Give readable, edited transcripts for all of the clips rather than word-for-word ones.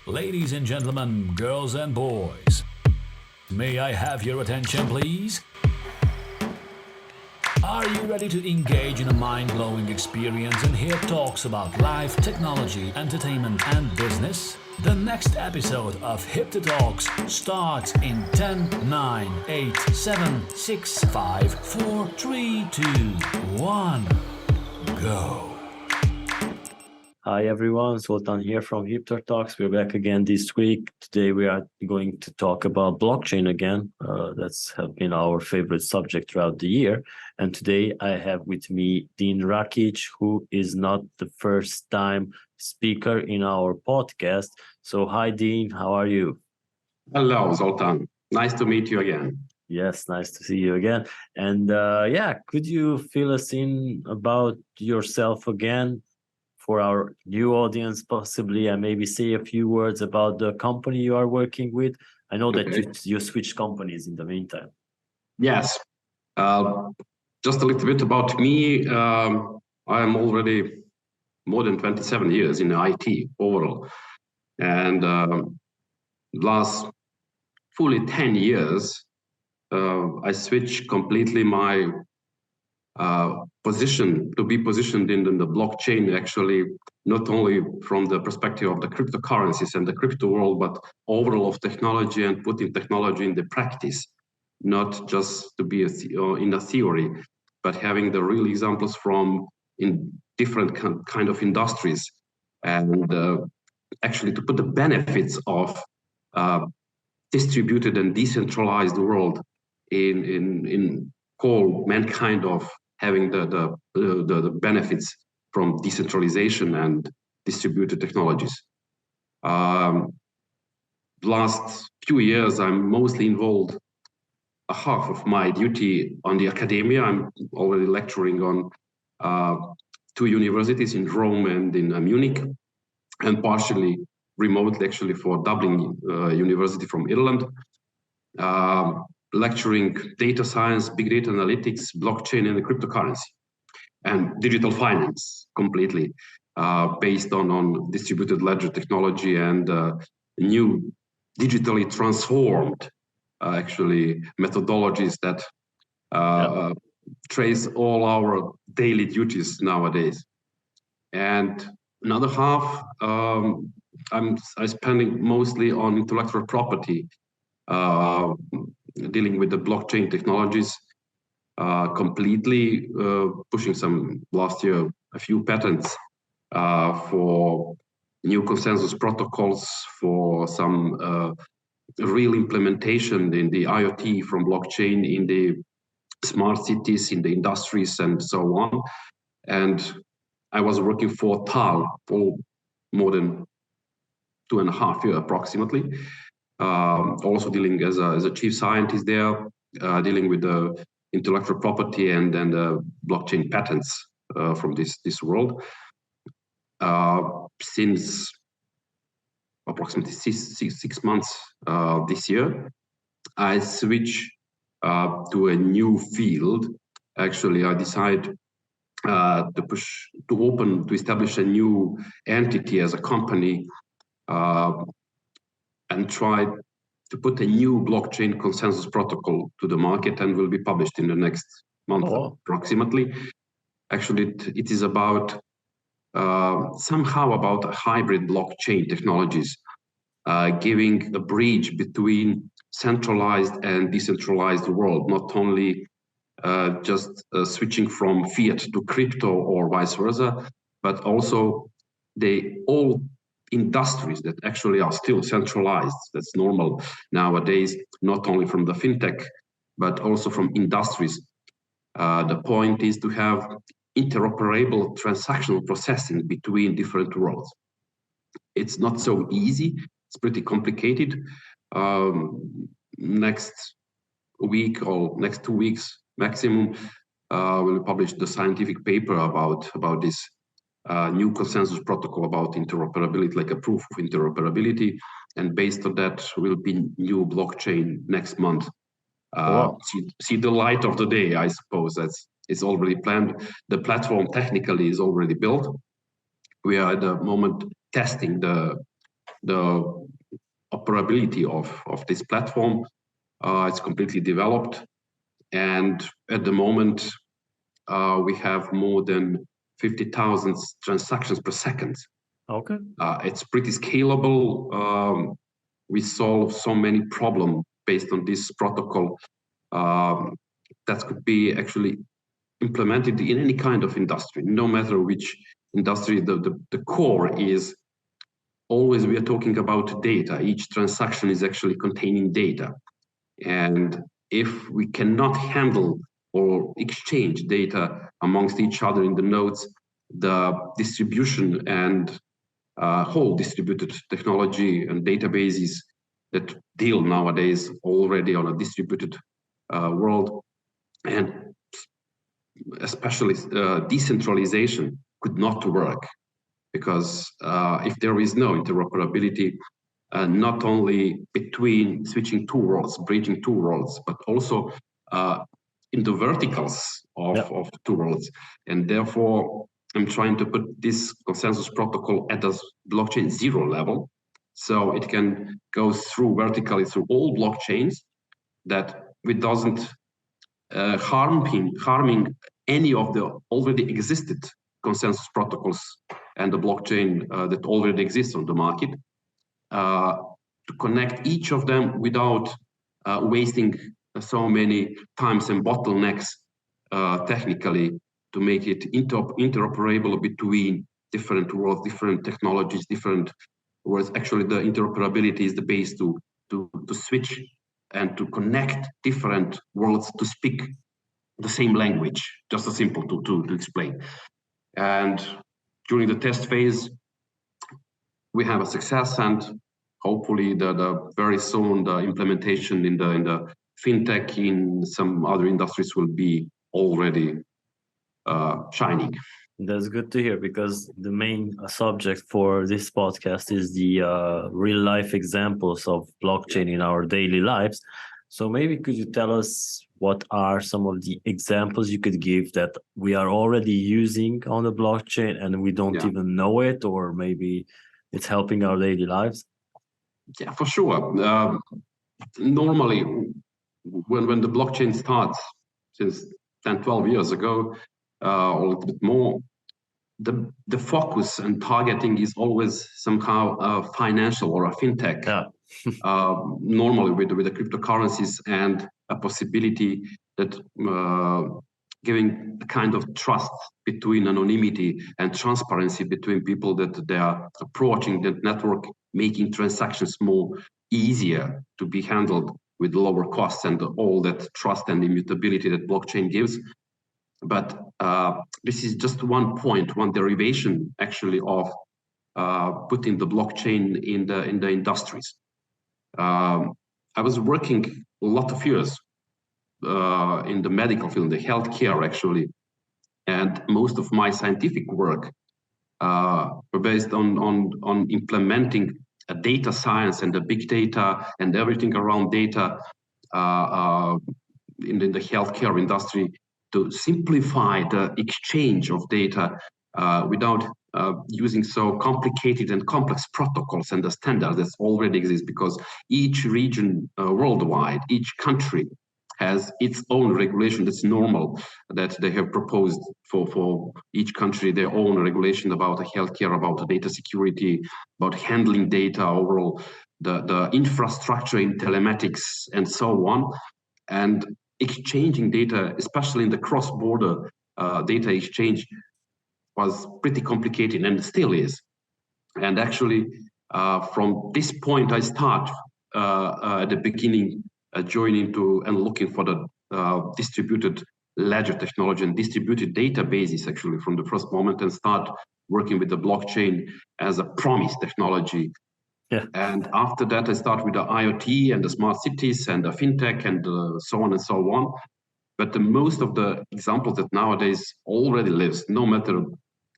Ladies and gentlemen, girls and boys, may I have your attention, please? Are you ready to engage in a mind-blowing experience and hear talks about life, technology, entertainment, and business? The next episode of HIPTHER Talks starts in 10, 9, 8, 7, 6, 5, 4, 3, 2, 1, go. Hi everyone, Zoltan here from HIPTHER Talks. We're back again this week. Today we are going to talk about blockchain again. That's been our favorite subject throughout the year. And today I have with me Dean Rakic, who is not the first time speaker in our podcast. So hi Dean, how are you? Hello Zoltan, nice to meet you again. Yes, nice to see you again. And could you fill us in about yourself again? For our new audience, possibly, and maybe say a few words about the company you are working with. I know that you switched companies in the meantime. Yes, just a little bit about me. I am already more than 27 years in IT overall, and last fully 10 years, I switched completely my position to be positioned in the blockchain, actually, not only from the perspective of the cryptocurrencies and the crypto world, but overall of technology and putting technology in the practice, not just to be in a theory, but having the real examples from in different kind of industries, and actually to put the benefits of distributed and decentralized world in whole mankind of having the benefits from decentralization and distributed technologies. Last few years, I'm mostly involved half of my duty on the academia. I'm already lecturing on 2 universities in Rome and in Munich, and partially remotely actually for Dublin University from Ireland. Lecturing data science, big data analytics, blockchain, and the cryptocurrency, and digital finance completely based on distributed ledger technology and new digitally transformed actually methodologies that trace all our daily duties nowadays. And another half, I'm spending mostly on intellectual property, dealing with the blockchain technologies, completely pushing some last year a few patents for new consensus protocols, for some real implementation in the IoT from blockchain in the smart cities, in the industries, and so on. And I was working for TAL for more than 2.5 years approximately. Also dealing as a chief scientist there, dealing with the intellectual property and blockchain patents from this world. Since approximately six months this year, I switched to a new field. Actually, I decided to establish a new entity as a company, and try to put a new blockchain consensus protocol to the market, and will be published in the next month approximately. Actually, it is about somehow about hybrid blockchain technologies, giving a bridge between centralized and decentralized world, not only just switching from fiat to crypto or vice versa, but also all industries that actually are still centralized. That's normal nowadays, not only from the fintech, but also from industries. The point is to have interoperable transactional processing between different worlds. It's not so easy, it's pretty complicated. Next week or next 2 weeks maximum, we'll publish the scientific paper about this new consensus protocol about interoperability, like a proof of interoperability, and based on that will be new blockchain next month. See the light of the day, I suppose. It's already planned. The platform technically is already built. We are at the moment testing the the operability of this platform. It's completely developed, and at the moment we have more than 50,000 transactions per second. Okay. It's pretty scalable. We solve so many problems based on this protocol that could be actually implemented in any kind of industry, no matter which industry. The core is always we are talking about data. Each transaction is actually containing data. And if we cannot handle or exchange data amongst each other in the nodes, the distribution and whole distributed technology and databases that deal nowadays already on a distributed world, and especially decentralization could not work, because if there is no interoperability, not only between switching two worlds, bridging two worlds, but also in the verticals of two worlds. And therefore, I'm trying to put this consensus protocol at the blockchain 0 level, so it can go through vertically through all blockchains, that it doesn't harming any of the already existed consensus protocols and the blockchain that already exists on the market, to connect each of them without wasting so many times and bottlenecks technically, to make it interoperable between different worlds, different technologies, different worlds. Actually, the interoperability is the base to switch and to connect different worlds to speak the same language. Just as simple to explain. And during the test phase, we have a success, and hopefully the very soon the implementation in the fintech in some other industries will be already shining. That's good to hear, because the main subject for this podcast is the real life examples of blockchain in our daily lives. So maybe could you tell us what are some of the examples you could give that we are already using on the blockchain and we don't even know it, or maybe it's helping our daily lives? Yeah, for sure. Normally, when the blockchain starts, since 10, 12 years ago, or a little bit more, the focus and targeting is always somehow financial or a fintech. Normally with the cryptocurrencies, and a possibility that giving a kind of trust between anonymity and transparency between people that they are approaching the network, making transactions more easier to be handled with lower costs and all that trust and immutability that blockchain gives. But this is just one point, one derivation actually of putting the blockchain in the industries. I was working a lot of years in the medical field, in the healthcare actually, and most of my scientific work were based on implementing a data science and the big data and everything around data in the healthcare industry, to simplify the exchange of data without using so complicated and complex protocols and the standards that already exist, because each region worldwide, each country has its own regulation. That's normal that they have proposed for each country their own regulation about healthcare, about data security, about handling data overall, the infrastructure in telematics and so on. And exchanging data, especially in the cross-border data exchange, was pretty complicated and still is. And actually, from this point, I start at the beginning joining to and looking for the distributed ledger technology and distributed databases actually from the first moment, and start working with the blockchain as a promise technology. And after that, I start with the IoT and the smart cities and the fintech and so on and so on. But the most of the examples that nowadays already lives, no matter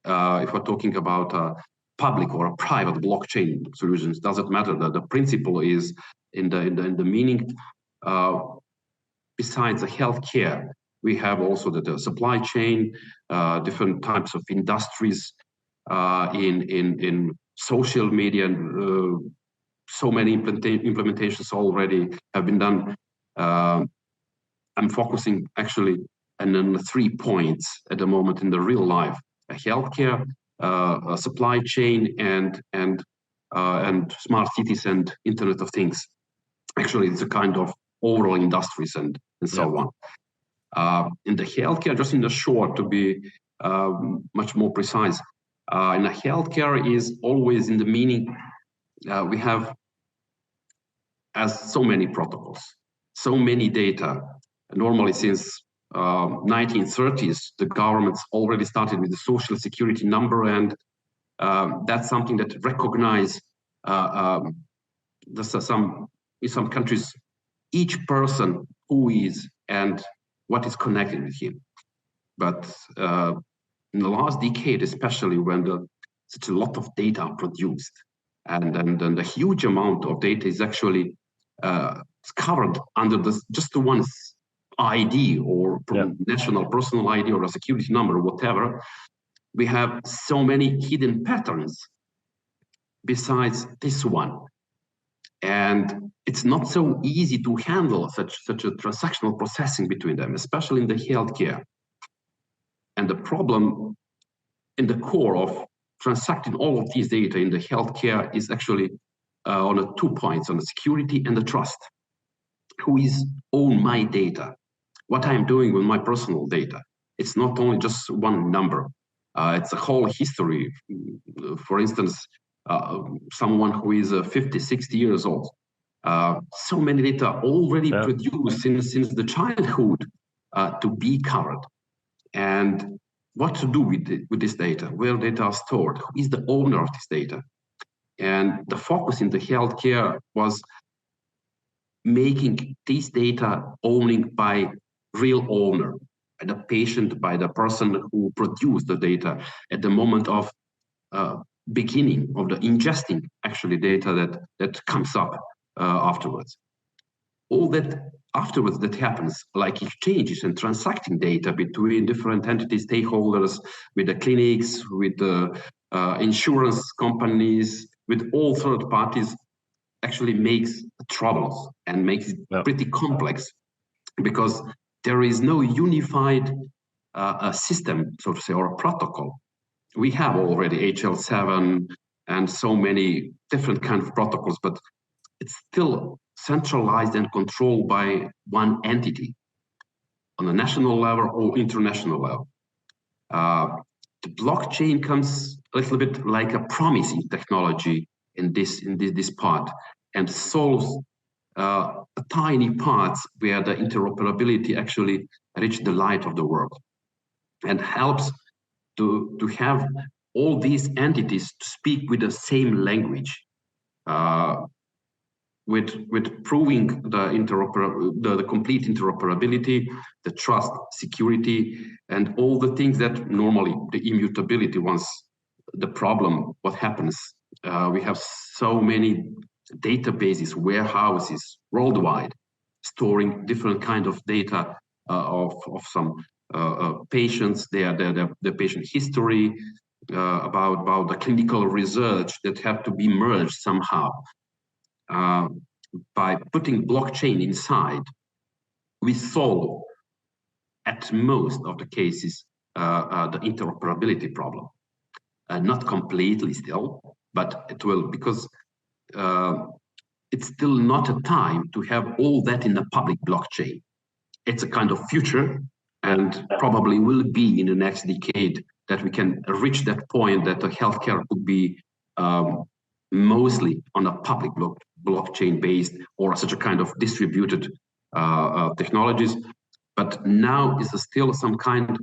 if we're talking about a public or a private blockchain solutions, doesn't matter. The principle is in the meaning. Besides the healthcare, we have also the supply chain, different types of industries, in social media, so many implementations already have been done. I'm focusing actually on 3 points at the moment in the real life: healthcare, a supply chain, and smart cities and Internet of Things. Actually, it's a kind of overall industries and so on. In the healthcare, just in the short, to be much more precise, in the healthcare is always in the meaning we have as so many protocols, so many data. Normally, since 1930s, the governments already started with the social security number, and that's something that recognize in some countries each person who is and what is connected with him. But in the last decade, especially when such a lot of data are produced, and the huge amount of data is actually covered under just the one ID or national personal ID or a security number or whatever, we have so many hidden patterns besides this one. And it's not so easy to handle such a transactional processing between them, especially in the healthcare. And the problem in the core of transacting all of these data in the healthcare is actually on 2 points, on the security and the trust. Who is own my data? What I'm doing with my personal data? It's not only just one number. It's a whole history. For instance, someone who is 50, 60 years old. So many data already produced since the childhood to be covered. And what to do with this data? Where data are stored? Who is the owner of this data? And the focus in the healthcare was making this data owning by real owner, by the patient, by the person who produced the data at the moment of beginning of the ingesting actually data that comes up afterwards. All that afterwards that happens, like exchanges and transacting data between different entities, stakeholders, with the clinics, with the insurance companies, with all third parties, actually makes troubles and makes it pretty complex, because there is no unified system, so to say, or a protocol. We have already HL7 and so many different kinds of protocols, but it's still centralized and controlled by one entity on a national level or international level. The blockchain comes a little bit like a promising technology in this part, and solves tiny parts where the interoperability actually reach the light of the world, and helps to have all these entities to speak with the same language, with proving the complete interoperability, the trust, security, and all the things that normally the immutability. Once the problem, what happens? We have so many databases, warehouses worldwide, storing different kind of data of some patients, their patient history, about the clinical research that have to be merged somehow. By putting blockchain inside, we solve, at most of the cases, the interoperability problem. Not completely still, but it will, because it's still not a time to have all that in the public blockchain. It's a kind of future, and probably will be in the next decade that we can reach that point that the healthcare could be mostly on a public blockchain based, or such a kind of distributed technologies. But now is still some kind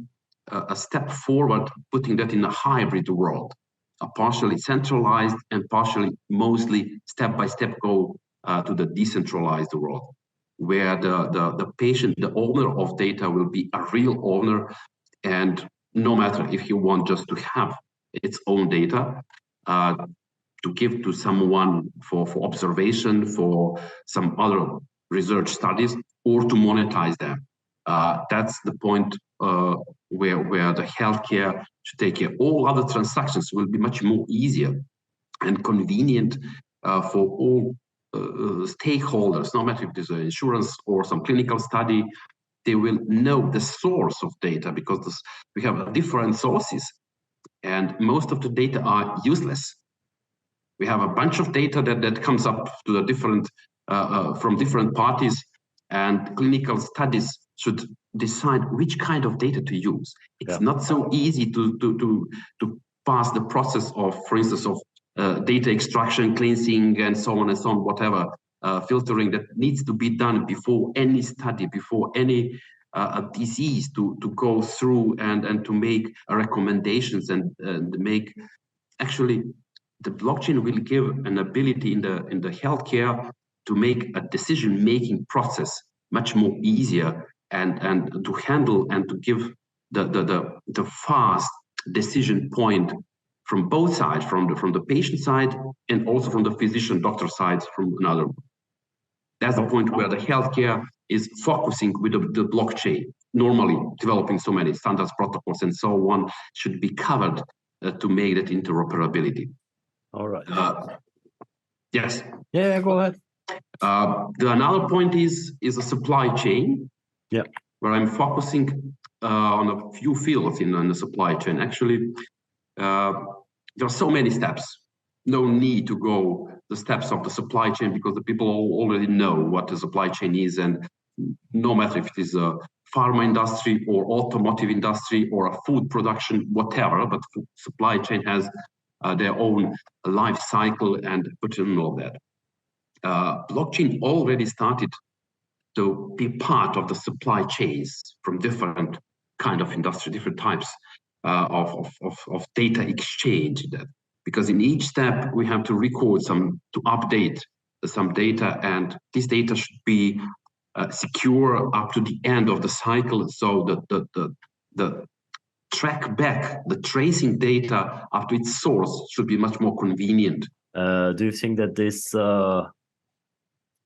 a step forward, putting that in a hybrid world, a partially centralized and partially mostly step-by-step go to the decentralized world, where the patient, the owner of data, will be a real owner. And no matter if you want just to have its own data, to give to someone for observation, for some other research studies, or to monetize them. That's the point where the healthcare should take care. All other transactions will be much more easier and convenient for all stakeholders, no matter if it is an insurance or some clinical study. They will know the source of data, because we have different sources, and most of the data are useless. We have a bunch of data that comes up to the different from different parties, and clinical studies should decide which kind of data to use. It's not so easy to pass the process of, for instance, of data extraction, cleansing, and so on, whatever filtering that needs to be done before any study, before any disease to go through and to make recommendations and make. Actually, the blockchain will give an ability in the healthcare to make a decision-making process much more easier, and to handle and to give the fast decision point from both sides, from the patient side and also from the physician doctor side from another. That's the point where the healthcare is focusing with the blockchain. Normally, developing so many standards, protocols, and so on should be covered to make that interoperability. All right. Yes. Yeah, go ahead. Another point is a supply chain. Yeah. Where I'm focusing on a few fields in the supply chain. Actually, there are so many steps. No need to go the steps of the supply chain, because the people already know what the supply chain is, and no matter if it is a pharma industry or automotive industry or a food production, whatever, but supply chain has their own life cycle and put in all that. Blockchain already started to be part of the supply chains from different kind of industry, different types of data exchange. Because in each step we have to record to update some data, and this data should be secure up to the end of the cycle, so that the track back, the tracing data up to its source should be much more convenient. Do you think that this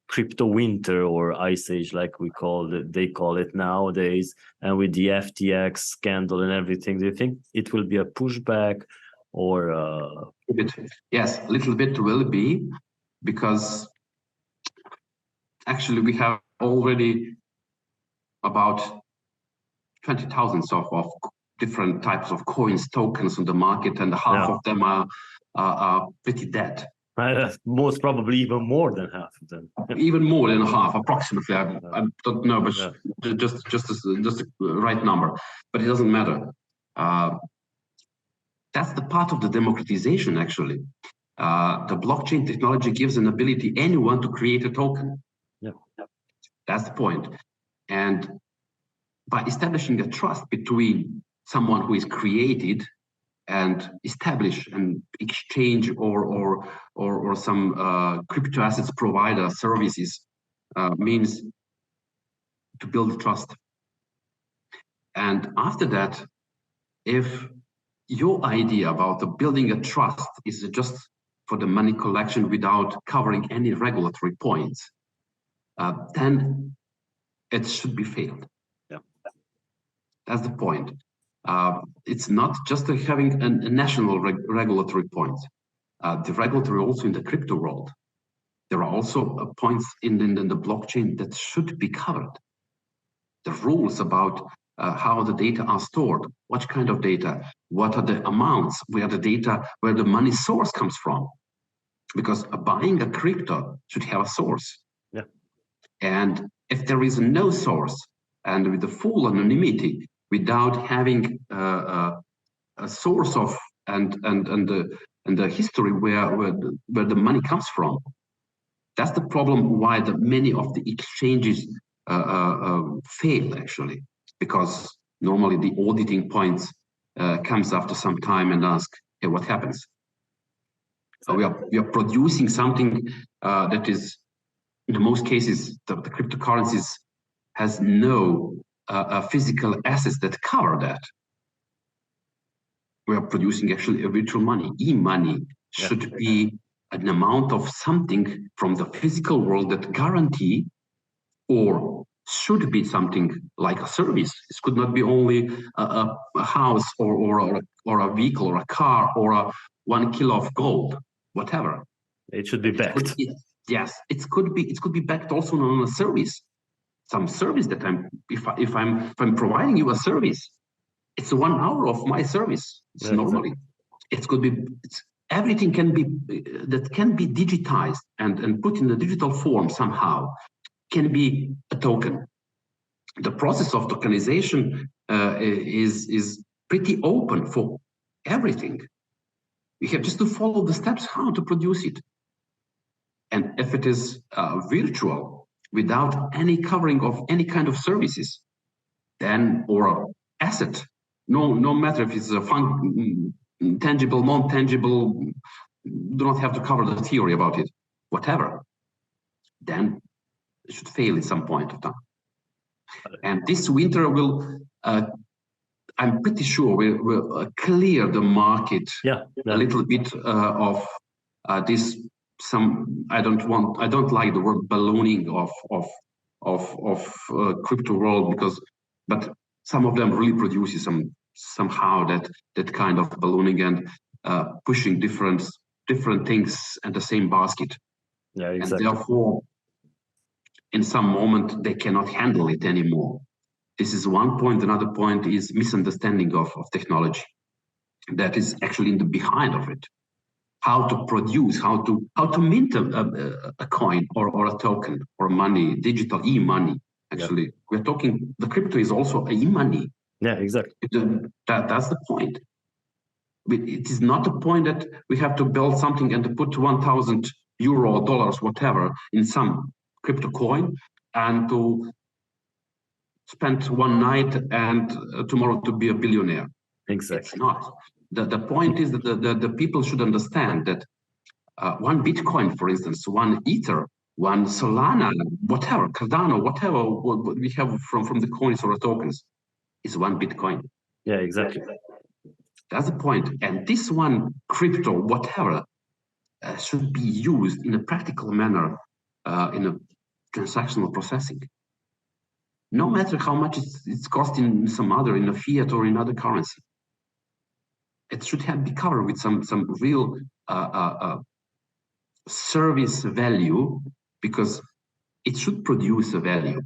crypto winter or ice age, like they call it nowadays, and with the FTX scandal and everything, do you think it will be a pushback or? Yes, a little bit will be, because actually we have already about 20,000 of different types of coins, tokens on the market, and half of them are pretty dead. Most probably even more than half of them. Even more than half, approximately. I don't know, but just the right number. But it doesn't matter. That's the part of the democratization, actually. The blockchain technology gives an ability anyone to create a token. Yeah. That's the point. And by establishing a trust between someone who is created and establish an exchange or some crypto assets provider services, means to build trust. And after that, if your idea about the building a trust is just for the money collection without covering any regulatory points, then it should be failed. Yeah. That's the point. It's not just having a national regulatory point. The regulatory also in the crypto world. There are also points in the blockchain that should be covered. The rules about how the data are stored, what kind of data, what are the amounts, where the money source comes from. Because buying a crypto should have a source. Yeah. And if there is no source, and with the full anonymity, without having a source of and the history where the money comes from, that's the problem why many of the exchanges fail, actually, because normally the auditing points comes after some time and ask, hey, what happens? So we are producing something that is, in most cases, the cryptocurrencies has no physical assets that cover that. We are producing actually a virtual money. E-money should be an amount of something from the physical world that guarantee, or should be something like a service. This could not be only a house or a vehicle or a car or 1 kilo of gold, whatever. It should be backed. Yes, it could be backed also on a service. Some service that if I'm providing you a service, it's 1 hour of my service. It's normally. It could be. Everything can be digitized and put in a digital form somehow. Can be a token. The process of tokenization is pretty open for everything. We have just to follow the steps how to produce it. And if it is virtual, without any covering of any kind of services, then or asset, no matter if it's a tangible, non-tangible, do not have to cover the theory about it, whatever, then it should fail at some point of time. And this winter will, I'm pretty sure will clear the market a little bit of this. I don't like the word ballooning of crypto world but some of them really produces somehow that kind of ballooning and pushing different things in the same basket. Yeah, exactly. And therefore, in some moment, they cannot handle it anymore. This is one point. Another point is misunderstanding of technology. That is actually in the behind of it. How to produce, how to mint a coin or a token or money, digital e-money. Actually, we're talking, the crypto is also e-money. Yeah, exactly. That's the point. It is not a point that we have to build something and to put 1,000 euro, dollars, whatever, in some crypto coin and to spend one night and tomorrow to be a billionaire. Exactly. It's not. The point is that the people should understand that one Bitcoin, for instance, one Ether, one Solana, whatever, Cardano, whatever what we have from the coins or the tokens, is one Bitcoin. Yeah, exactly. That's the point. And this one crypto, whatever, should be used in a practical manner in a transactional processing. No matter how much it's costing in a fiat or in other currency. It should be covered with some real service value, because it should produce a value.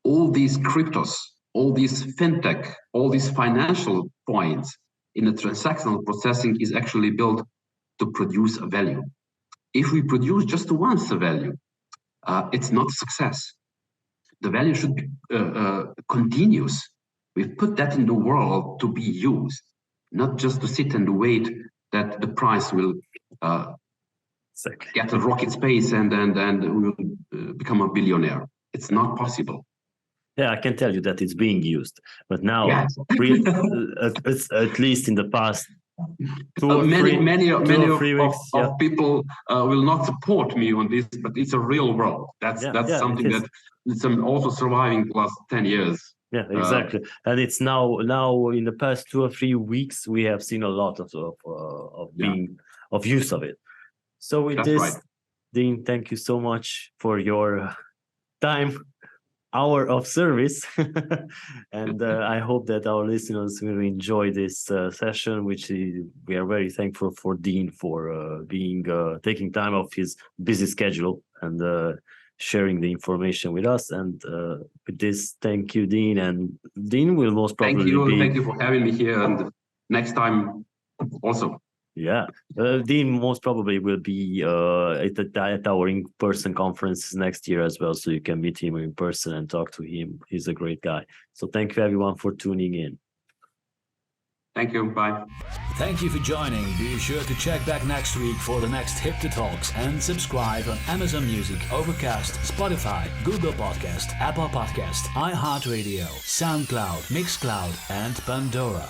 All these cryptos, all these fintech, all these financial points in the transactional processing is actually built to produce a value. If we produce just once a value, it's not success. The value should be continuous. We put that in the world to be used, not just to sit and wait that the price will get a rocket space and we will become a billionaire. It's not possible. Yeah, I can tell you that it's being used, but now, at least in the past many of weeks, people will not support me on this, but it's a real world. That's something that it's also surviving the last 10 years. Yeah, exactly. And it's now in the past 2 or 3 weeks, we have seen a lot of use of it. So with this, Dean, thank you so much for your time. Hour of service. And I hope that our listeners will enjoy this session, which we are very thankful for Dean for taking time off his busy schedule and sharing the information with us. And with this, thank you, Dean. And Dean will most probably thank you for having me here, and next time also. Yeah, Dean most probably will be at our in-person conference next year as well, so you can meet him in person and talk to him. He's a great guy. So thank you everyone for tuning in. Thank you. Bye. Thank you for joining. Be sure to check back next week for the next HIPTHER Talks and subscribe on Amazon Music, Overcast, Spotify, Google Podcast, Apple Podcast, iHeartRadio, SoundCloud, Mixcloud, and Pandora.